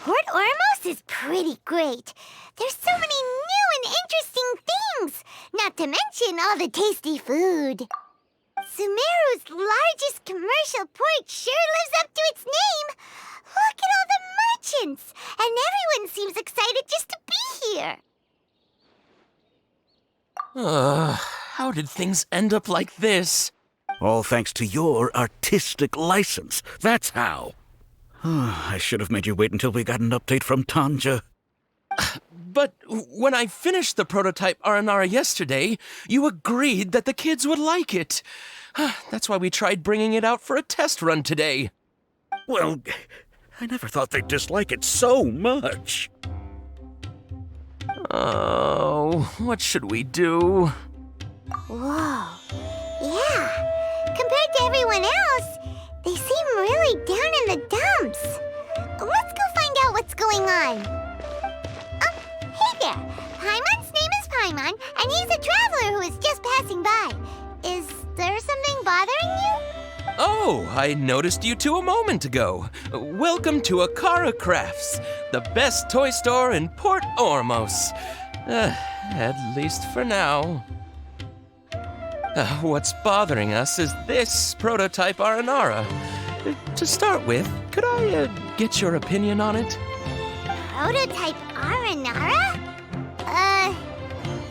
Port Ormos is pretty great. There's so many new and interesting things, not to mention all the tasty food. Sumeru's largest commercial port sure lives up to its name. Look at all the merchants, and everyone seems excited just to be here. How did things end up like this? All thanks to your artistic license. That's how. I should have made you wait until we got an update from Tanja. But when I finished the prototype aranara yesterday, you agreed that the kids would like it. That's why we tried bringing it out for a test run today. Well, I never thought they'd dislike it so much. Oh, what should we do? Whoa. Yeah. Compared to everyone else, they seem really down in the dumps. Let's go find out what's going on. Hey there. Paimon's name is Paimon, and he's a traveler who is just passing by. Is there something bothering you? Oh, I noticed you two a moment ago. Welcome to Akara Crafts, the best toy store in Port Ormos. At least for now. What's bothering us is this prototype aranara. To start with, could I get your opinion on it? Prototype aranara?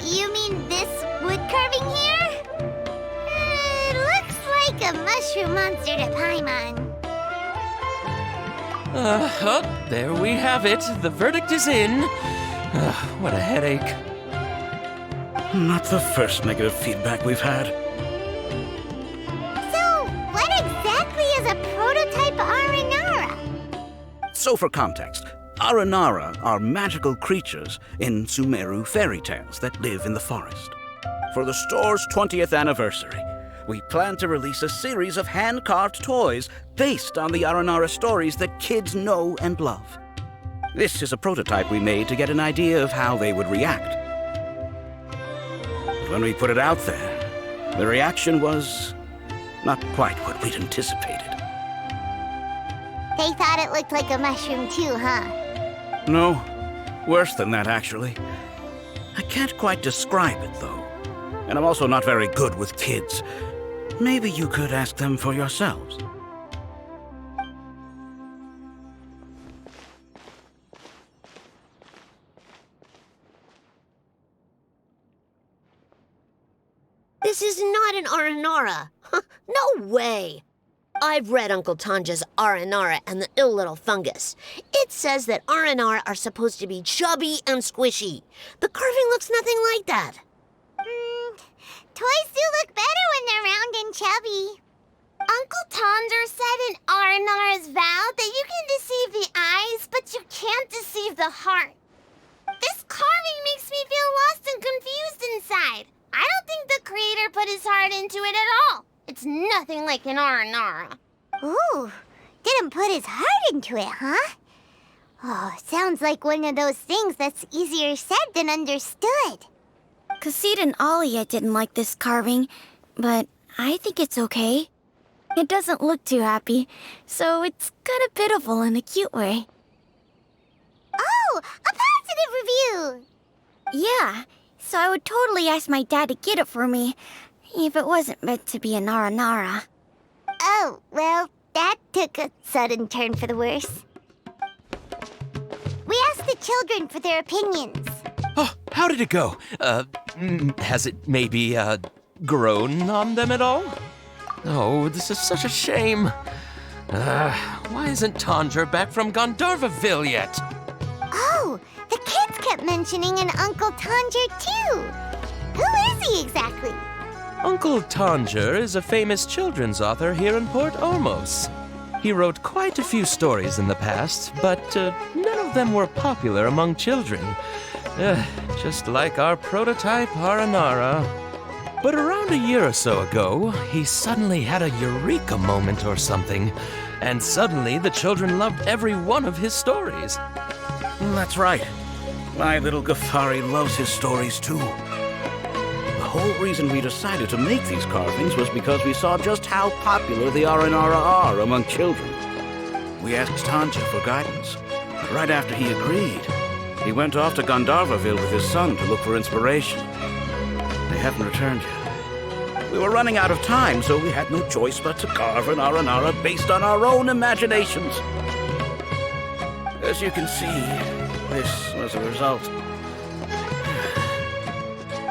You mean this wood carving here? It looks like a mushroom monster to Paimon. There we have it. The verdict is in. What a headache. Not the first negative feedback we've had. So, what exactly is a prototype aranara? So for context, aranara are magical creatures in Sumeru fairy tales that live in the forest. For the store's 20th anniversary, we plan to release a series of hand-carved toys based on the aranara stories that kids know and love. This is a prototype we made to get an idea of how they would react. But when we put it out there, the reaction was not quite what we'd anticipated. They thought it looked like a mushroom too, huh? No, worse than that, actually. I can't quite describe it, though. And I'm also not very good with kids. Maybe you could ask them for yourselves. This is not an aranara. No way. I've read Uncle Tanja's Aranara and the Ill Little Fungus. It says that aranara are supposed to be chubby and squishy. The carving looks nothing like that. Toys do look better when they're round and chubby. Uncle Tanja said in Aranara's vow that you can deceive the eyes, but you can't deceive the heart. This carving makes me feel lost and confused inside. I don't think the creator put his heart into it at all. It's nothing like an aranara. Ooh, didn't put his heart into it, huh? Oh, sounds like one of those things that's easier said than understood. Cassid and Alia didn't like this carving, but I think it's okay. It doesn't look too happy, so it's kind of pitiful in a cute way. Oh, a positive review! Yeah, so I would totally ask my dad to get it for me, if it wasn't meant to be an aranara. Oh, well, that took a sudden turn for the worse. We asked the children for their opinions. Oh, how did it go? Has it maybe, grown on them at all? Oh, this is such a shame. Why isn't Tanja back from Gandharvaville yet? Oh, the kids kept mentioning an Uncle Tanja, too. Who is he exactly? Uncle Tanja is a famous children's author here in Port Ormos. He wrote quite a few stories in the past, but none of them were popular among children. Just like our prototype aranara. But around a year or so ago, he suddenly had a eureka moment or something, and suddenly the children loved every one of his stories. That's right. My little Ghaffari loves his stories, too. The whole reason we decided to make these carvings was because we saw just how popular the aranara are among children. We asked Tanja for guidance, But right after he agreed, he went off to Gandharvaville with his son to look for inspiration. They haven't returned yet. We were running out of time, so we had no choice but to carve an aranara based on our own imaginations. As you can see, this was the result.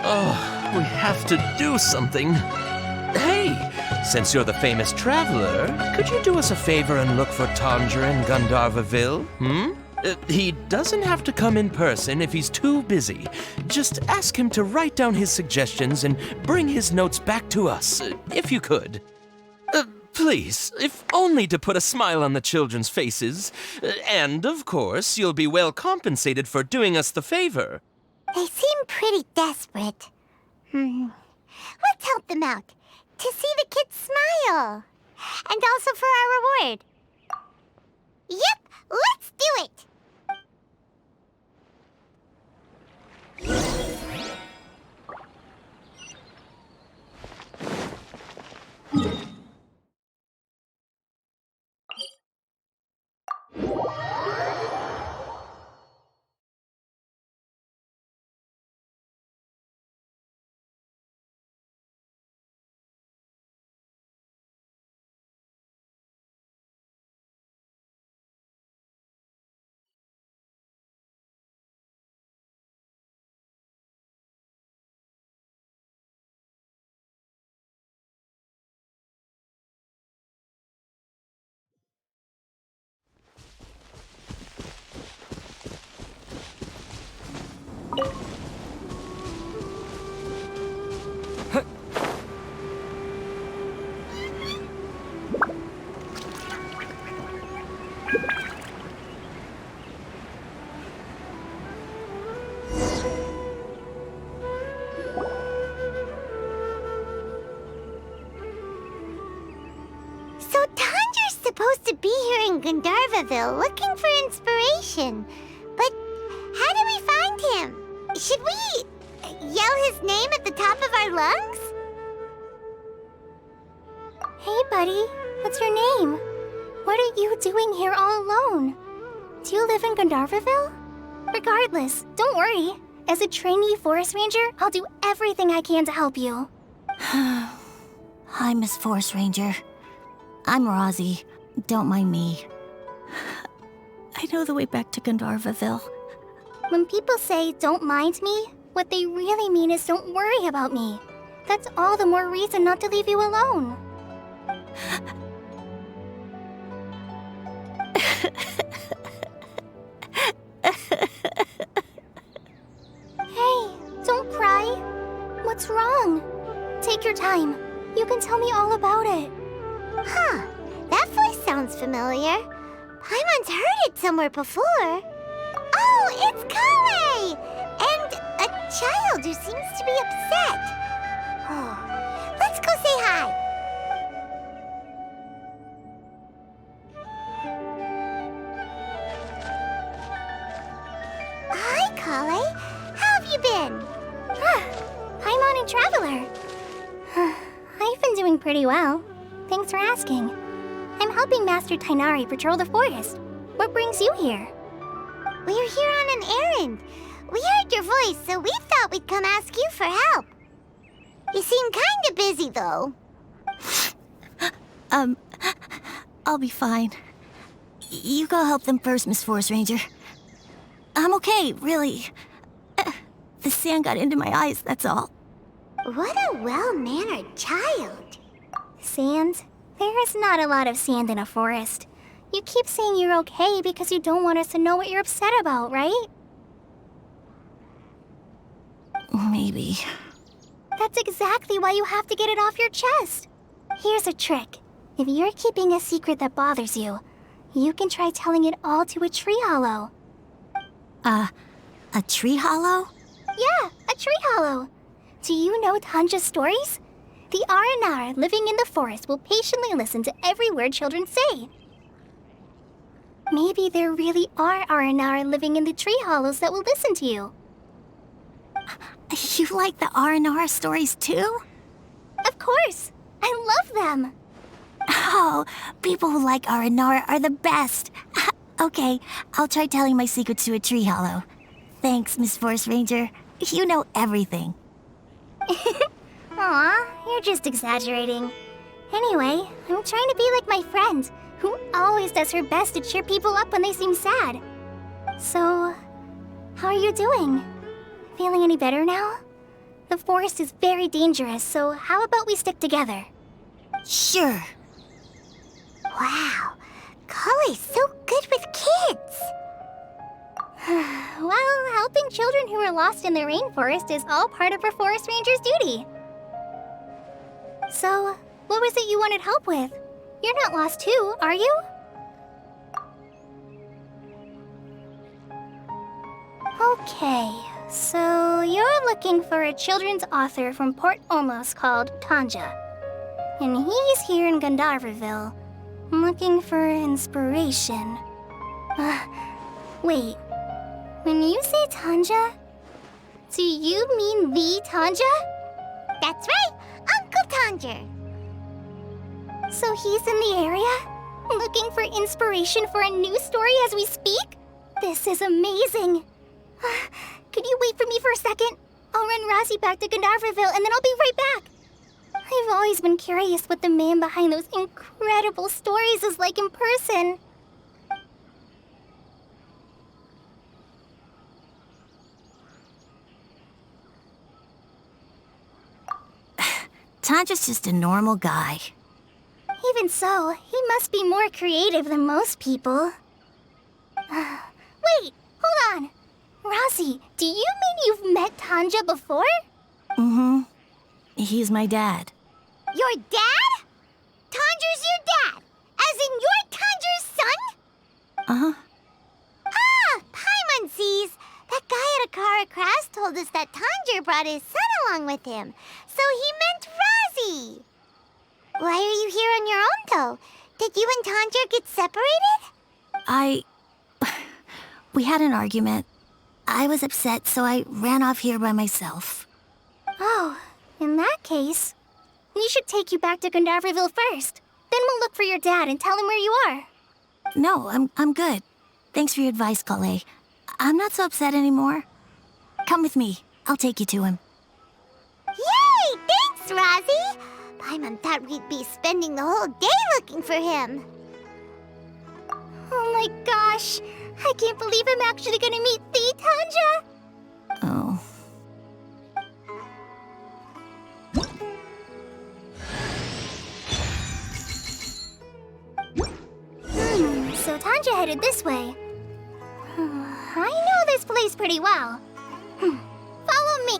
Oh, we have to do something. Hey, since you're the famous traveler, could you do us a favor and look for Tanger in Gandharvaville? He doesn't have to come in person if he's too busy. Just ask him to write down his suggestions and bring his notes back to us, if you could. Please, if only to put a smile on the children's faces. And, of course, you'll be well compensated for doing us the favor. They seem pretty desperate. Let's help them out. To see the kids smile. And also for our reward. Yep, let's do it! Supposed to be here in Gandharvaville looking for inspiration. But how do we find him? Should we yell his name at the top of our lungs? Hey, buddy. What's your name? What are you doing here all alone? Do you live in Gandharvaville? Regardless, don't worry. As a trainee forest ranger, I'll do everything I can to help you. Hi, Miss Forest Ranger. I'm Rosie. Don't mind me. I know the way back to Gandharvaville. When people say, don't mind me, what they really mean is don't worry about me. That's all the more reason not to leave you alone. Hey, don't cry. What's wrong? Take your time. You can tell me all about it. Huh. That voice sounds familiar. Paimon's heard it somewhere before. Oh, it's Kale! And a child who seems to be upset. Oh, let's go say hi. Hi, Kale. How have you been? Paimon and Traveler. I've been doing pretty well. Thanks for asking. I'm helping Master Tainari patrol the forest. What brings you here? We're here on an errand. We heard your voice, so we thought we'd come ask you for help. You seem kinda busy, though. I'll be fine. You go help them first, Miss Forest Ranger. I'm okay, really. The sand got into my eyes, that's all. What a well-mannered child. Sand? There is not a lot of sand in a forest. You keep saying you're okay because you don't want us to know what you're upset about, right? Maybe. That's exactly why you have to get it off your chest. Here's a trick. If you're keeping a secret that bothers you, you can try telling it all to a tree hollow. A tree hollow? Yeah, a tree hollow. Do you know Tanja's stories? The aranara living in the forest will patiently listen to every word children say. Maybe there really are aranara living in the tree hollows that will listen to you. You like the aranara stories too? Of course! I love them! Oh, people who like aranara are the best. Okay, I'll try telling my secrets to a tree hollow. Thanks, Miss Forest Ranger. You know everything. Aw, you're just exaggerating. Anyway, I'm trying to be like my friend, who always does her best to cheer people up when they seem sad. So, how are you doing? Feeling any better now? The forest is very dangerous, so how about we stick together? Sure. Wow, Cully's so good with kids. Well, helping children who are lost in the rainforest is all part of a forest ranger's duty. So, what was it you wanted help with? You're not lost too, are you? Okay, so you're looking for a children's author from Port Olmos called Tanja. And he's here in Gandharvaville, looking for inspiration. Wait, when you say Tanja, do you mean the Tanja? That's right, Uncle Tanja. So he's in the area, looking for inspiration for a new story as we speak? This is amazing. Could you wait for me for a second? I'll run Razzie back to Gandharvaville and then I'll be right back. I've always been curious what the man behind those incredible stories is like in person. Tanja's just a normal guy. Even so, he must be more creative than most people. Wait, hold on. Razzie, do you mean you've met Tanja before? Mm-hmm. He's my dad. Your dad? Tanja's your dad? As in you're Tanja's son? Uh-huh. Ah, Paimon sees. That guy at Akara Crash told us that Tanja brought his son along with him. So he meant Razzie. Why are you here on your own, though? Did you and Tanja get separated? We had an argument. I was upset, so I ran off here by myself. Oh, in that case, we should take you back to Gandharvaville first. Then we'll look for your dad and tell him where you are. No, I'm good. Thanks for your advice, Kale. I'm not so upset anymore. Come with me. I'll take you to him. Yay! Thanks, Razzie! Paimon thought we'd be spending the whole day looking for him. Oh my gosh! I can't believe I'm actually gonna meet the Tanja! Oh. So Tanja headed this way. I know this place pretty well. Follow me.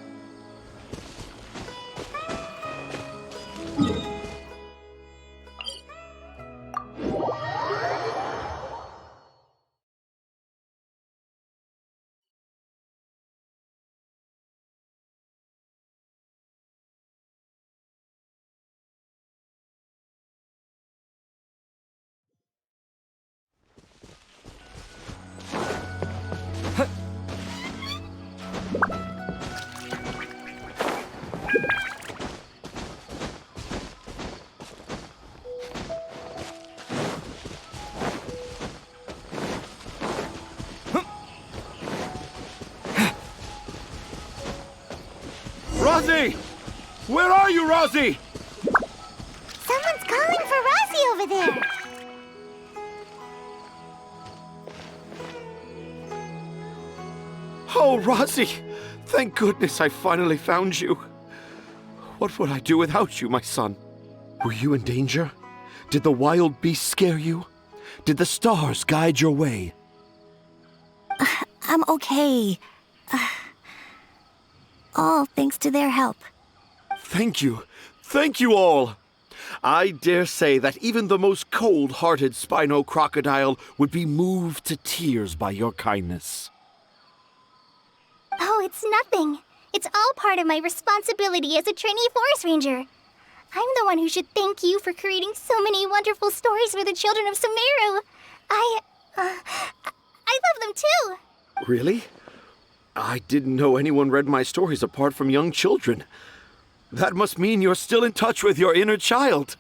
Razzie! Where are you, Razzie? Someone's calling for Razzie over there. Oh, Razzie! Thank goodness I finally found you. What would I do without you, my son? Were you in danger? Did the wild beasts scare you? Did the stars guide your way? I'm okay. All thanks to their help. Thank you. Thank you all. I dare say that even the most cold-hearted Spino crocodile would be moved to tears by your kindness. Oh, it's nothing. It's all part of my responsibility as a trainee forest ranger. I'm the one who should thank you for creating so many wonderful stories for the children of Sumeru. I love them too. Really? I didn't know anyone read my stories apart from young children. That must mean you're still in touch with your inner child.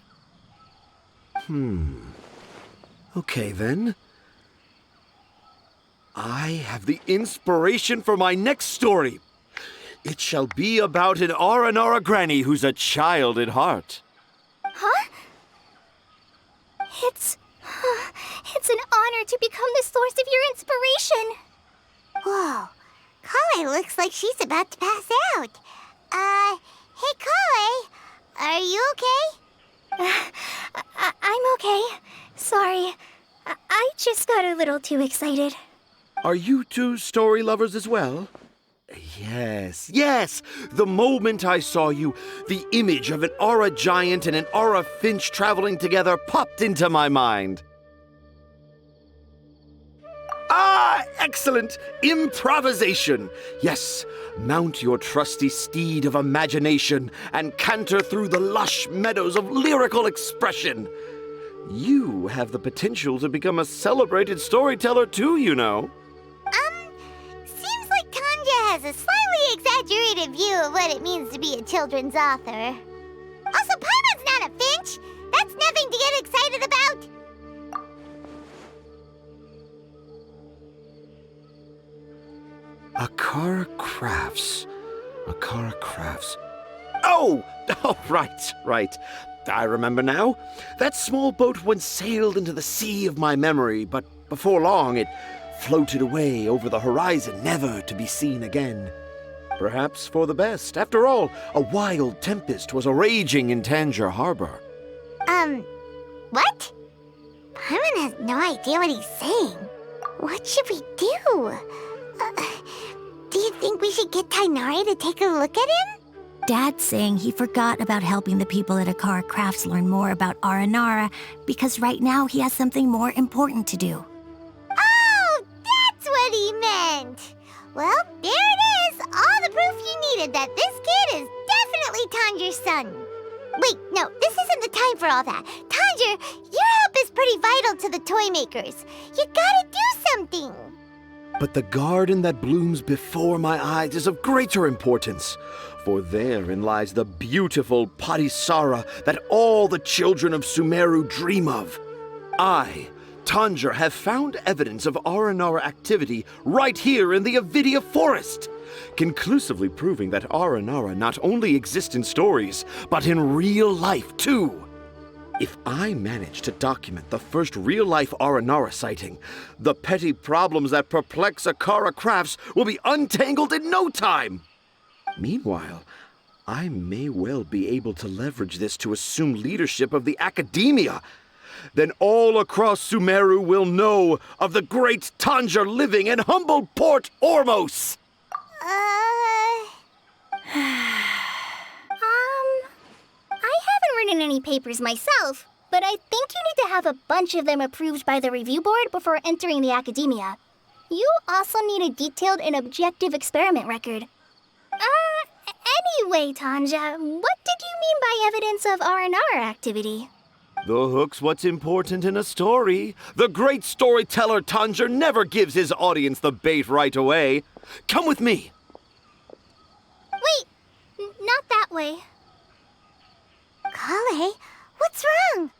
Okay, then. I have the inspiration for my next story. It shall be about an Aranara granny who's a child at heart. Huh? It's an honor to become the source of your inspiration. Whoa. Kale looks like she's about to pass out. Hey, Kale. Are you okay? I'm okay. Sorry. I just got a little too excited. Are you two story lovers as well? Yes. The moment I saw you, the image of an Aura giant and an Aura finch traveling together popped into my mind. Ah, excellent! Improvisation! Yes, mount your trusty steed of imagination and canter through the lush meadows of lyrical expression. You have the potential to become a celebrated storyteller too, you know. Seems like Tanja has a slightly exaggerated view of what it means to be a children's author. Also, Paimon's not a finch. That's nothing to get excited about. Akara Crafts. Oh, right. I remember now. That small boat once sailed into the sea of my memory, but before long it floated away over the horizon, never to be seen again. Perhaps for the best. After all, a wild tempest was a-raging in Tangier Harbor. What? Paimon has no idea what he's saying. What should we do? Do you think we should get Tainari to take a look at him? Dad's saying he forgot about helping the people at Akara Crafts learn more about Aranara because right now he has something more important to do. Oh, that's what he meant! Well, there it is! All the proof you needed that this kid is definitely Tanger's son. Wait, no, this isn't the time for all that. Tanger, your help is pretty vital to the toy makers. You gotta do something! But the garden that blooms before my eyes is of greater importance, for therein lies the beautiful Patisara that all the children of Sumeru dream of. I, Tanger, have found evidence of Aranara activity right here in the Avidia forest, conclusively proving that Aranara not only exist in stories, but in real life too. If I manage to document the first real-life Aranara sighting, the petty problems that perplex Akara Crafts will be untangled in no time. Meanwhile, I may well be able to leverage this to assume leadership of the academia. Then all across Sumeru will know of the great Tanger living in humble Port Ormos. I haven't written any papers myself, but I think you need to have a bunch of them approved by the review board before entering the academia. You also need a detailed and objective experiment record. Anyway, Tanja, what did you mean by evidence of Aranara activity? The hook's what's important in a story. The great storyteller Tanger never gives his audience the bait right away. Come with me. Wait, not that way. Kale, what's wrong?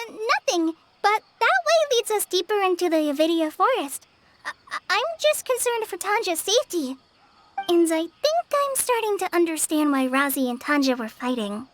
Nothing. But that way leads us deeper into the Avidia forest. I'm just concerned for Tanja's safety. And I think I'm starting to understand why Razi and Tanja were fighting.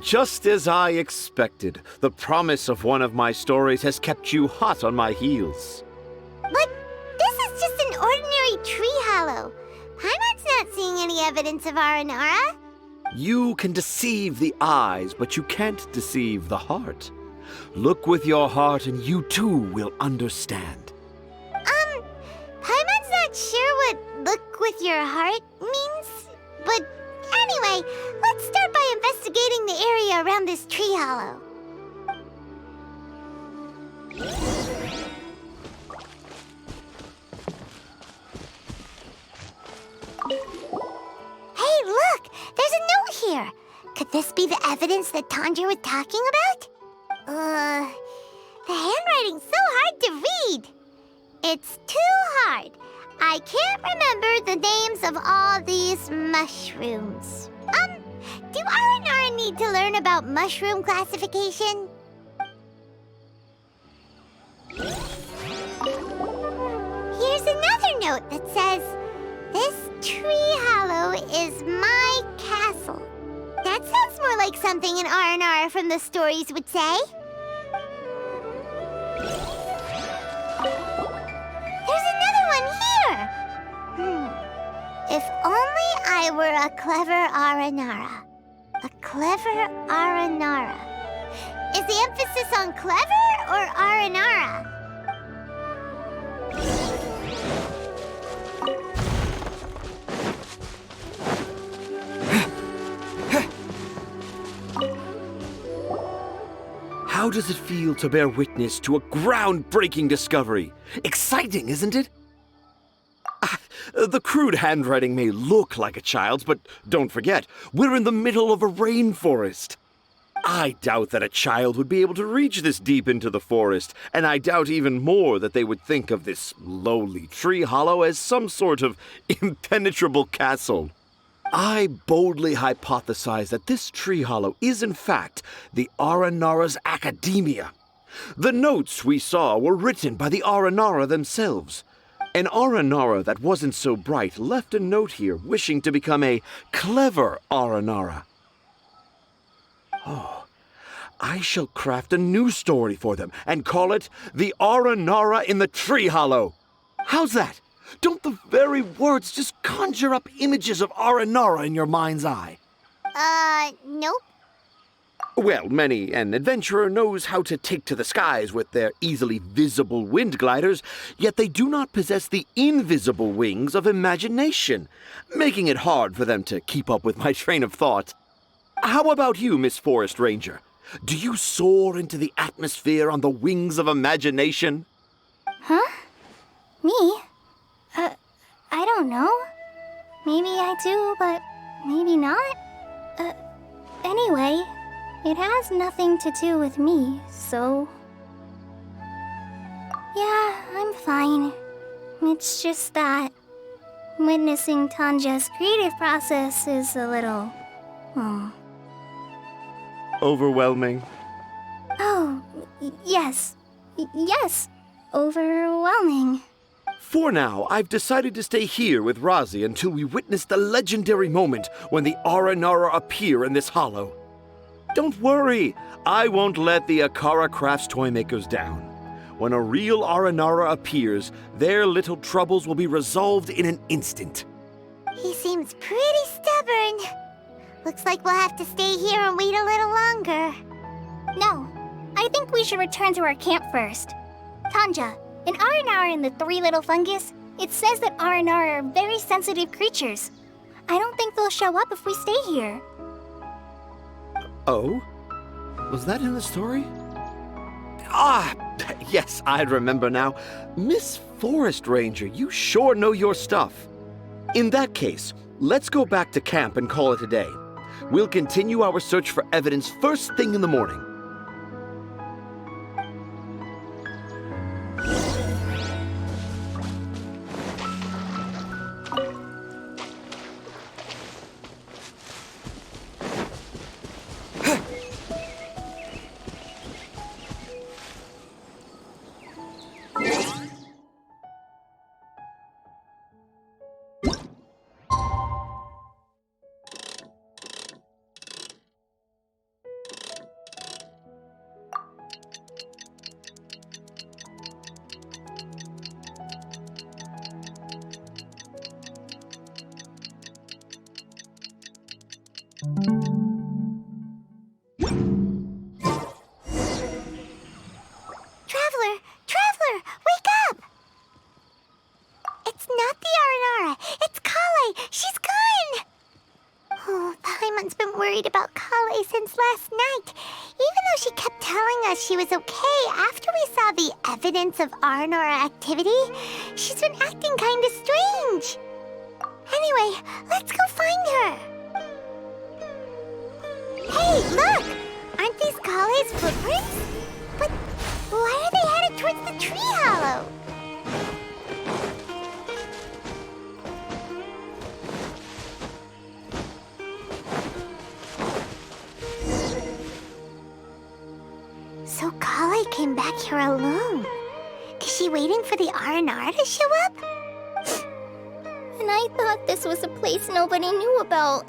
Just as I expected, the promise of one of my stories has kept you hot on my heels. But this is just an ordinary tree hollow. Paimon's not seeing any evidence of Aranara. You can deceive the eyes, but you can't deceive the heart. Look with your heart and you too will understand. Paimon's not sure what look with your heart means, but anyway, let's start by investigating the area around this tree hollow. Hey, look! There's a note here! Could this be the evidence that Tanger was talking about? The handwriting's so hard hard to read. It's too hard. I can't remember the names of all these mushrooms. Do Aranara need to learn about mushroom classification? Here's another note that says, "This tree hollow is my castle." That sounds more like something an Aranara from the stories would say. There's another one here! If only I were a clever Aranara. A clever Aranara. Is the emphasis on clever or Aranara? How does it feel to bear witness to a groundbreaking discovery? Exciting, isn't it? The crude handwriting may look like a child's, but don't forget, we're in the middle of a rainforest. I doubt that a child would be able to reach this deep into the forest, and I doubt even more that they would think of this lowly tree hollow as some sort of impenetrable castle. I boldly hypothesize that this tree hollow is in fact the Aranara's academia. The notes we saw were written by the Aranara themselves. An Aranara that wasn't so bright left a note here wishing to become a clever Aranara. Oh, I shall craft a new story for them and call it The Aranara in the Tree Hollow. How's that? Don't the very words just conjure up images of Aranara in your mind's eye? Nope. Well, many an adventurer knows how to take to the skies with their easily visible wind gliders, yet they do not possess the invisible wings of imagination, making it hard for them to keep up with my train of thought. How about you, Miss Forest Ranger? Do you soar into the atmosphere on the wings of imagination? Huh? Me? I don't know. Maybe I do, but maybe not. Anyway, it has nothing to do with me, so... Yeah, I'm fine. It's just that witnessing Tanja's creative process is a little... Overwhelming. Oh, yes. Yes. Overwhelming. For now, I've decided to stay here with Razi until we witness the legendary moment when the Aranara appear in this hollow. Don't worry, I won't let the Akara Crafts toymakers down. When a real Aranara appears, their little troubles will be resolved in an instant. He seems pretty stubborn. Looks like we'll have to stay here and wait a little longer. No, I think we should return to our camp first. Tanja, in Aranara and the Three Little Fungus, it says that Aranara are very sensitive creatures. I don't think they'll show up if we stay here. Oh? Was that in the story? Ah, yes, I remember now. Miss Forest Ranger, you sure know your stuff. In that case, let's go back to camp and call it a day. We'll continue our search for evidence first thing in the morning. Traveler, wake up! It's not the Aranara, it's Kale! She's gone! Oh, Paimon's been worried about Kale since last night. Even though she kept telling us she was okay after we saw the evidence of Aranara activity, she's been acting kinda strange. Anyway, let's go find her. Hey, look! Aren't these Kale's footprints? But why are they headed towards the tree Kali came back here alone. Is she waiting for the aranara to show up? And I thought this was a place nobody knew about.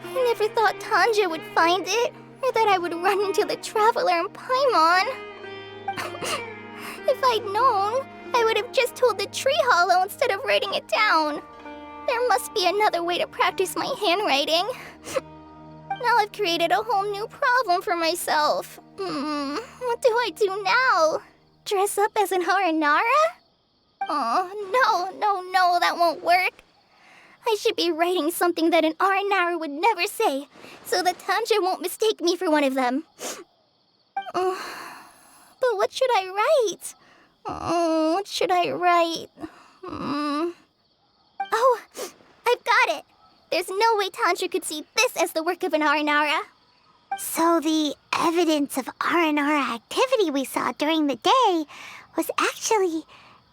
I never thought Tanja would find it, or that I would run into the Traveler in Paimon. If I'd known, I would have just told the tree hollow instead of writing it down. There must be another way to practice my handwriting. Now I've created a whole new problem for myself. What do I do now? Dress up as an aranara? Oh, no, that won't work. I should be writing something that an aranara would never say, so that Tanja won't mistake me for one of them. But what should I write? What should I write? Oh, I've got it! There's no way Tanja could see this as the work of an aranara. So the evidence of aranara activity we saw during the day was actually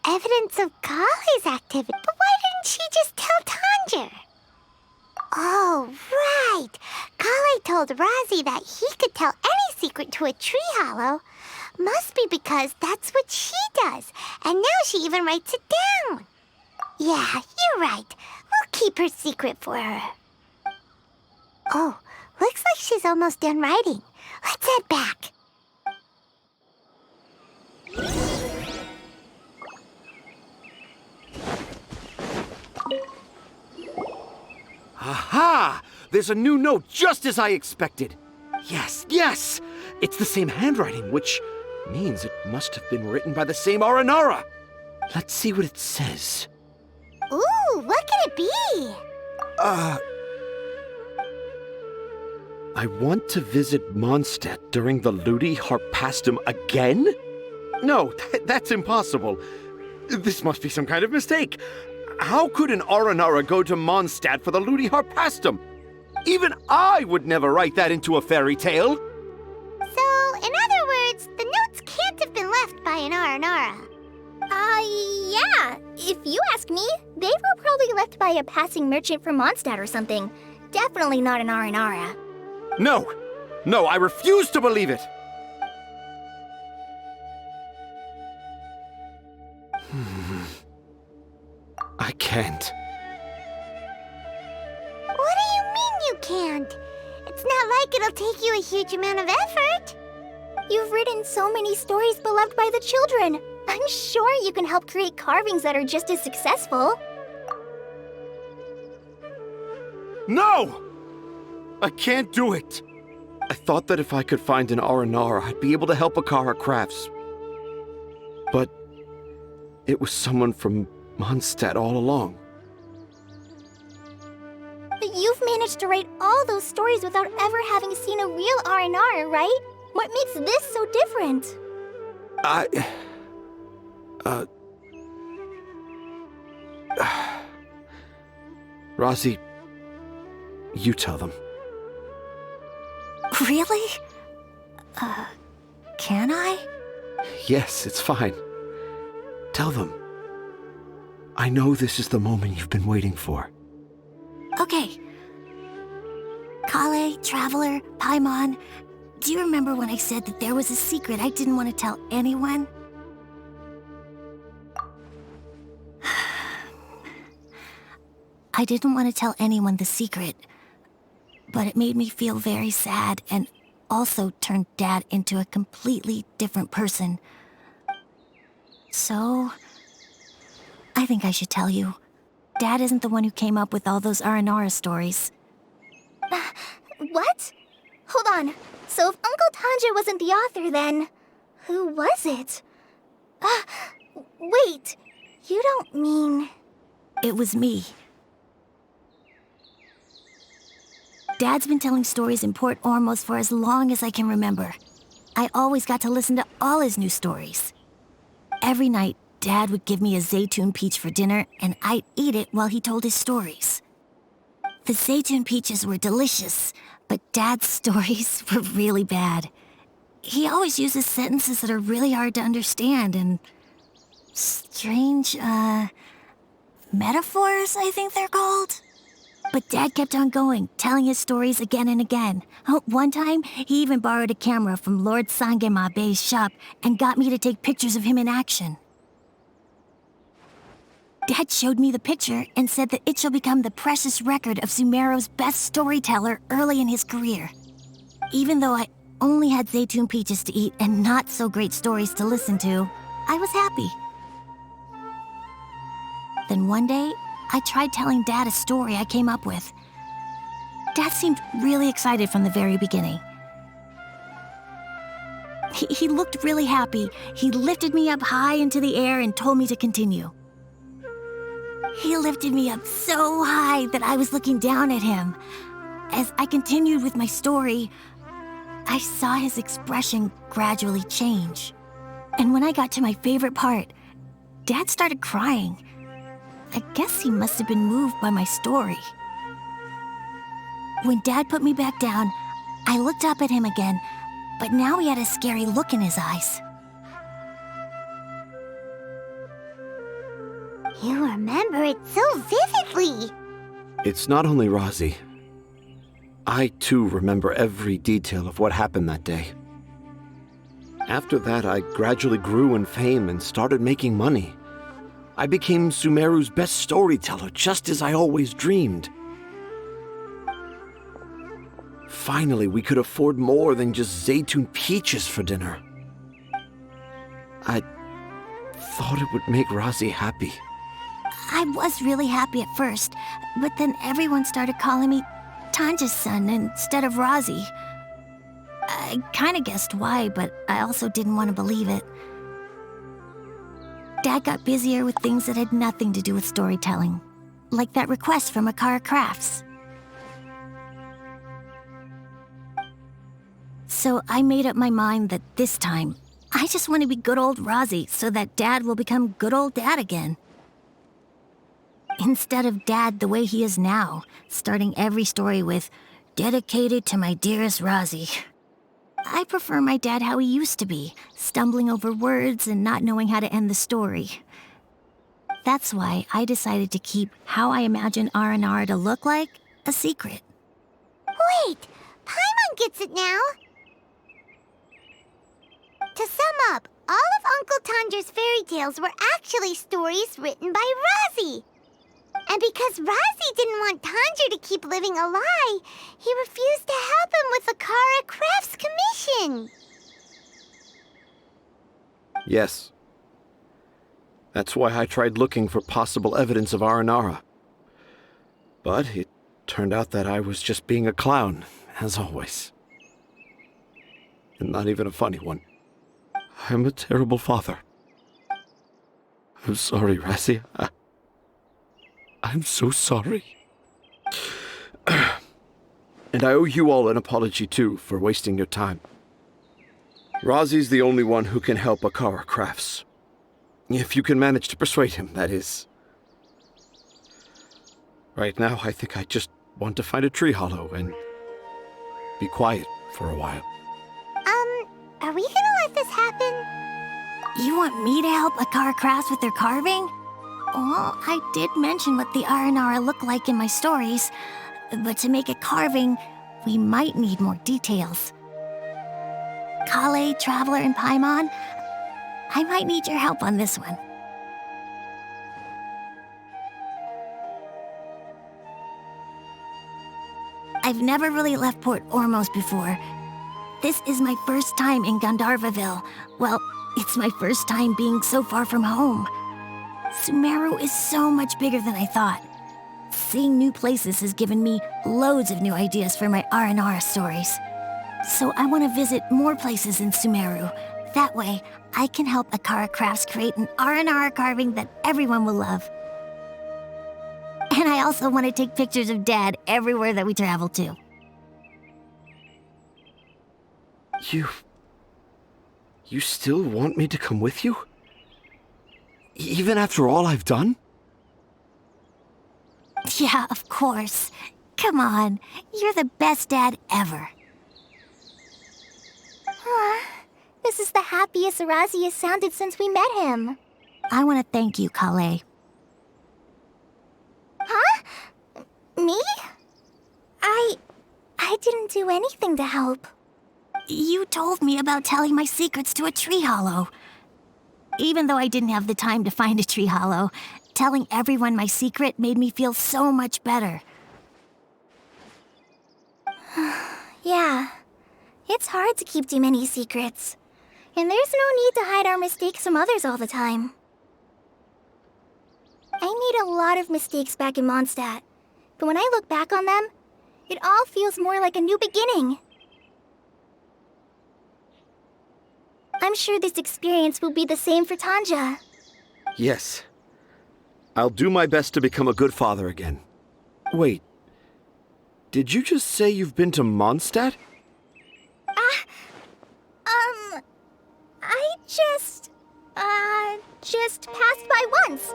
evidence of Kali's activity. But why didn't she just tell Tanja? Oh, right. Kali told Razi that he could tell any secret to a tree hollow. Must be because that's what she does. And now she even writes it down. Yeah, you're right. We'll keep her secret for her. Oh, looks like she's almost done writing. Let's head back. Aha! There's a new note just as I expected. Yes! It's the same handwriting, which means it must have been written by the same aranara. Let's see what it says. Ooh, what could it be? I want to visit Mondstadt during the Ludi Harpastum again? No, that's impossible. This must be some kind of mistake. How could an aranara go to Mondstadt for the Ludi Harpastum? Even I would never write that into a fairy tale. So, in other words, the notes can't have been left by an aranara. Yeah. If you ask me, they were probably left by a passing merchant from Mondstadt or something. Definitely not an aranara. No, I refuse to believe it. I can't. What do you mean you can't? It's not like it'll take you a huge amount of effort. You've written so many stories beloved by the children. I'm sure you can help create carvings that are just as successful. No! I can't do it. I thought that if I could find an aranara, I'd be able to help Akara Crafts. But it was someone from Mondstadt all along. But you've managed to write all those stories without ever having seen a real aranara, right? What makes this so different? Razi, you tell them. Really? Can I? Yes, it's fine. Tell them. I know this is the moment you've been waiting for. Okay. Kale, Traveler, Paimon, do you remember when I said that there was a secret I didn't want to tell anyone? I didn't want to tell anyone the secret, but it made me feel very sad and also turned Dad into a completely different person. So, I think I should tell you. Dad isn't the one who came up with all those aranara stories. What? Hold on. So if Uncle Tanja wasn't the author, then who was it? Wait. You don't mean... It was me. Dad's been telling stories in Port Ormos for as long as I can remember. I always got to listen to all his new stories. Every night, Dad would give me a Zaytun peach for dinner, and I'd eat it while he told his stories. The Zaytun peaches were delicious, but Dad's stories were really bad. He always uses sentences that are really hard to understand, and strange, metaphors, I think they're called. But Dad kept on going, telling his stories again and again. One time, he even borrowed a camera from Lord Sangemabe's shop and got me to take pictures of him in action. Dad showed me the picture and said that it shall become the precious record of Sumeru's best storyteller early in his career. Even though I only had Zaytune peaches to eat and not so great stories to listen to, I was happy. Then one day, I tried telling Dad a story I came up with. Dad seemed really excited from the very beginning. He looked really happy. He lifted me up high into the air and told me to continue. He lifted me up so high that I was looking down at him. As I continued with my story, I saw his expression gradually change. And when I got to my favorite part, Dad started crying. I guess he must have been moved by my story. When Dad put me back down, I looked up at him again, but now he had a scary look in his eyes. You remember it so vividly. It's not only Razi. I, too, remember every detail of what happened that day. After that, I gradually grew in fame and started making money. I became Sumeru's best storyteller, just as I always dreamed. Finally, we could afford more than just Zaytune peaches for dinner. I thought it would make Razi happy. I was really happy at first, but then everyone started calling me Tanja's son instead of Razi. I kinda guessed why, but I also didn't want to believe it. Dad got busier with things that had nothing to do with storytelling, like that request from Akara Crafts. So I made up my mind that this time, I just want to be good old Razi so that Dad will become good old Dad again. Instead of Dad the way he is now, starting every story with, "Dedicated to my dearest Razi." I prefer my dad how he used to be, stumbling over words and not knowing how to end the story. That's why I decided to keep how I imagine Aranara to look like a secret. Wait, Paimon gets it now. To sum up, all of Uncle Tanja's fairy tales were actually stories written by Razi. And because Razi didn't want Tanja to keep living a lie, he refused to help him with the Akara Crafts commission. Yes. That's why I tried looking for possible evidence of Aranara. But it turned out that I was just being a clown, as always. And not even a funny one. I'm a terrible father. I'm sorry, Razi. I'm so sorry. And I owe you all an apology, too, for wasting your time. Razi's the only one who can help Akara Crafts. If you can manage to persuade him, that is. Right now, I think I just want to find a tree hollow and be quiet for a while. Are we gonna let this happen? You want me to help Akara Crafts with their carving? Well, I did mention what the Aranara look like in my stories, but to make a carving, we might need more details. Kale, Traveler, and Paimon, I might need your help on this one. I've never really left Port Ormos before. This is my first time in Gandharvaville. Well, it's my first time being so far from home. Sumeru is so much bigger than I thought. Seeing new places has given me loads of new ideas for my Aranara stories. So I want to visit more places in Sumeru. That way, I can help Akara Crafts create an Aranara carving that everyone will love. And I also want to take pictures of Dad everywhere that we travel to. You still want me to come with you? Even after all I've done? Yeah, of course. Come on, you're the best dad ever. This is the happiest Razi has sounded since we met him. I want to thank you, Kale. Huh? Me? I didn't do anything to help. You told me about telling my secrets to a tree hollow. Even though I didn't have the time to find a tree hollow, telling everyone my secret made me feel so much better. Yeah. It's hard to keep too many secrets. And there's no need to hide our mistakes from others all the time. I made a lot of mistakes back in Mondstadt, but when I look back on them, it all feels more like a new beginning. I'm sure this experience will be the same for Tanja. Yes. I'll do my best to become a good father again. Wait. Did you just say you've been to Mondstadt? I just passed by once.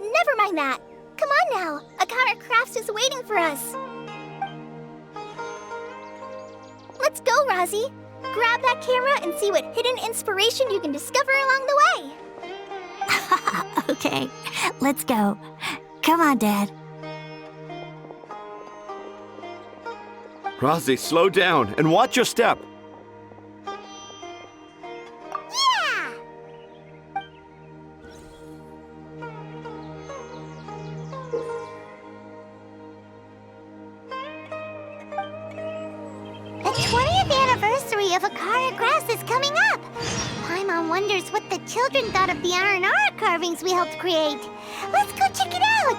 Never mind that. Come on now. Akara Crafts is waiting for us. Let's go, Razi. Grab that camera and see what hidden inspiration you can discover along the way. Okay, let's go. Come on, Dad. Razi, slow down and watch your step. Yeah! The 20th anniversary of Akara Grass is coming up. Paimon wonders what the children thought of the aranara carvings we helped create. Let's go check it out!